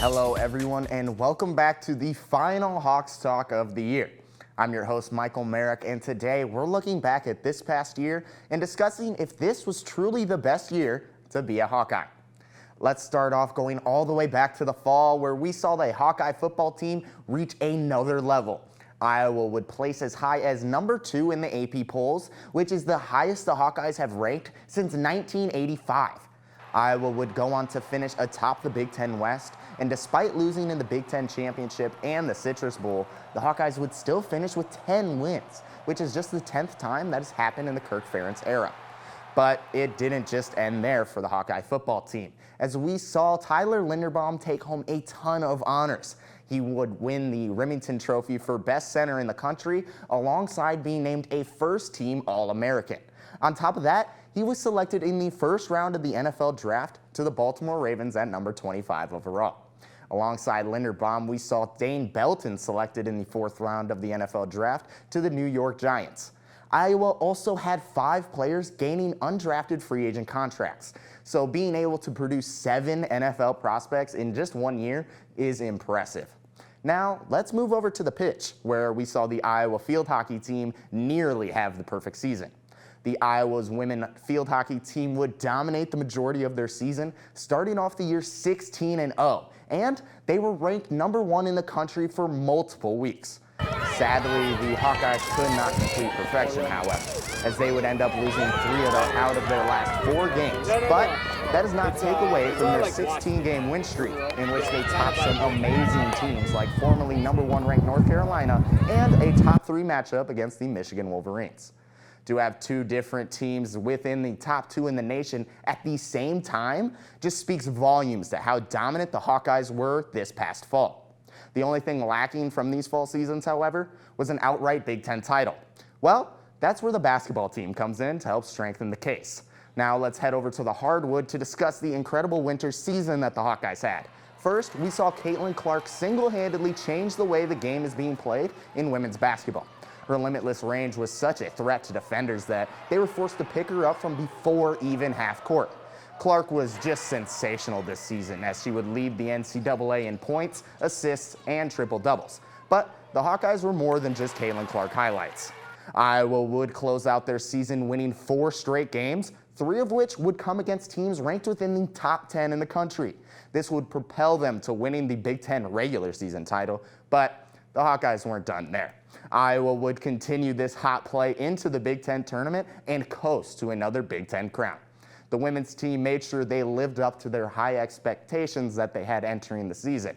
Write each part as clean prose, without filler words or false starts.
Hello everyone and welcome back to the final Hawks Talk of the year. I'm your host Michael Merrick, and today we're looking back at this past year and discussing if this was truly the best year to be a Hawkeye. Let's start off going all the way back to the fall, where we saw the Hawkeye football team reach another level. Iowa would place as high as number 2 in the AP polls, which is the highest the Hawkeyes have ranked since 1985. Iowa would go on to finish atop the Big Ten West, and despite losing in the Big Ten Championship and the Citrus Bowl, the Hawkeyes would still finish with 10 wins, which is just the 10th time that has happened in the Kirk Ferentz era. But it didn't just end there for the Hawkeye football team, as we saw Tyler Linderbaum take home a ton of honors. He would win the Remington Trophy for best center in the country, alongside being named a first-team All-American. On top of that, he was selected in the first round of the NFL draft to the Baltimore Ravens at number 25 overall. Alongside Linderbaum, we saw Dane Belton selected in the 4th round of the NFL draft to the New York Giants. Iowa also had 5 players gaining undrafted free agent contracts, so being able to produce 7 NFL prospects in just 1 year is impressive. Now, let's move over to the pitch, where we saw the Iowa field hockey team nearly have the perfect season. The Iowa's women field hockey team would dominate the majority of their season, starting off the year 16-0, and they were ranked number 1 in the country for multiple weeks. Sadly, the Hawkeyes could not complete perfection, however, as they would end up losing 3 out of their last 4 games. But that does not take away from their 16-game win streak, in which they topped some amazing teams like formerly number 1 ranked North Carolina and a top 3 matchup against the Michigan Wolverines. To have 2 different teams within the top 2 in the nation at the same time just speaks volumes to how dominant the Hawkeyes were this past fall. The only thing lacking from these fall seasons, however, was an outright Big Ten title. Well, that's where the basketball team comes in to help strengthen the case. Now let's head over to the hardwood to discuss the incredible winter season that the Hawkeyes had. First, we saw Caitlin Clark single-handedly change the way the game is being played in women's basketball. Her limitless range was such a threat to defenders that they were forced to pick her up from before even half court. Clark was just sensational this season, as she would lead the NCAA in points, assists, and triple-doubles. But the Hawkeyes were more than just Caitlin Clark highlights. Iowa would close out their season winning 4 straight games, 3 of which would come against teams ranked within the top 10 in the country. This would propel them to winning the Big Ten regular season title, but the Hawkeyes weren't done there. Iowa would continue this hot play into the Big Ten tournament and coast to another Big Ten crown. The women's team made sure they lived up to their high expectations that they had entering the season.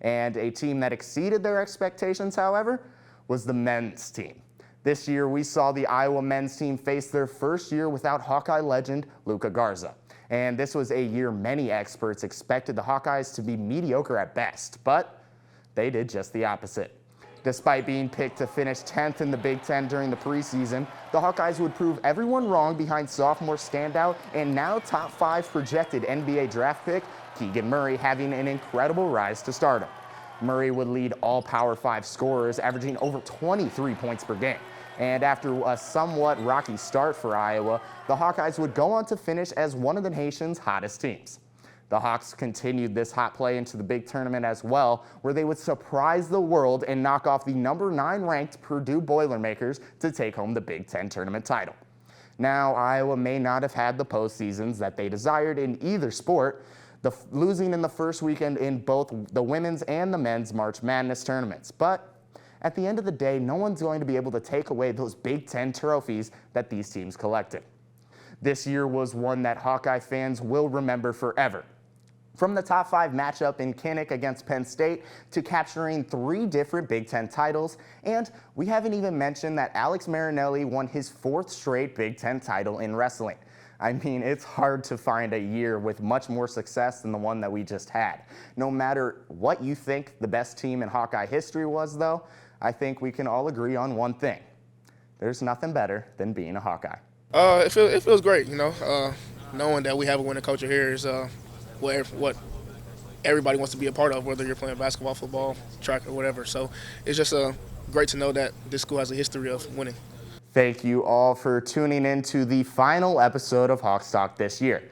And a team that exceeded their expectations, however, was the men's team. This year, we saw the Iowa men's team face their first year without Hawkeye legend Luka Garza. And this was a year many experts expected the Hawkeyes to be mediocre at best, but they did just the opposite. Despite being picked to finish 10th in the Big Ten during the preseason, the Hawkeyes would prove everyone wrong behind sophomore standout and now top 5 projected NBA draft pick Keegan Murray having an incredible rise to stardom. Murray would lead all Power 5 scorers, averaging over 23 points per game. And after a somewhat rocky start for Iowa, the Hawkeyes would go on to finish as one of the nation's hottest teams. The Hawks continued this hot play into the big tournament as well, where they would surprise the world and knock off the number 9 ranked Purdue Boilermakers to take home the Big Ten tournament title. Now, Iowa may not have had the postseasons that they desired in either sport, losing in the first weekend in both the women's and the men's March Madness tournaments. But at the end of the day, no one's going to be able to take away those Big Ten trophies that these teams collected. This year was one that Hawkeye fans will remember forever. From the top 5 matchup in Kinnick against Penn State to capturing 3 different Big Ten titles, and we haven't even mentioned that Alex Marinelli won his 4th straight Big Ten title in wrestling. I mean, it's hard to find a year with much more success than the one that we just had. No matter what you think the best team in Hawkeye history was, though, I think we can all agree on one thing. There's nothing better than being a Hawkeye. It feels great, knowing that we have a winning culture here is what everybody wants to be a part of, whether you're playing basketball, football, track, or whatever. So it's just great to know that this school has a history of winning. Thank you all for tuning in to the final episode of HawksTalk this year.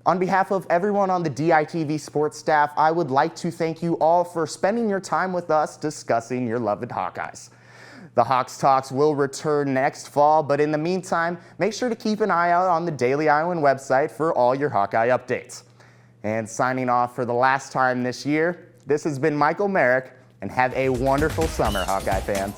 On behalf of everyone on the DITV sports staff, I would like to thank you all for spending your time with us discussing your beloved Hawkeyes. The Hawks Talks will return next fall, but in the meantime, make sure to keep an eye out on the Daily Iowan website for all your Hawkeye updates. And signing off for the last time this year, this has been Michael Merrick, and have a wonderful summer, Hawkeye fans.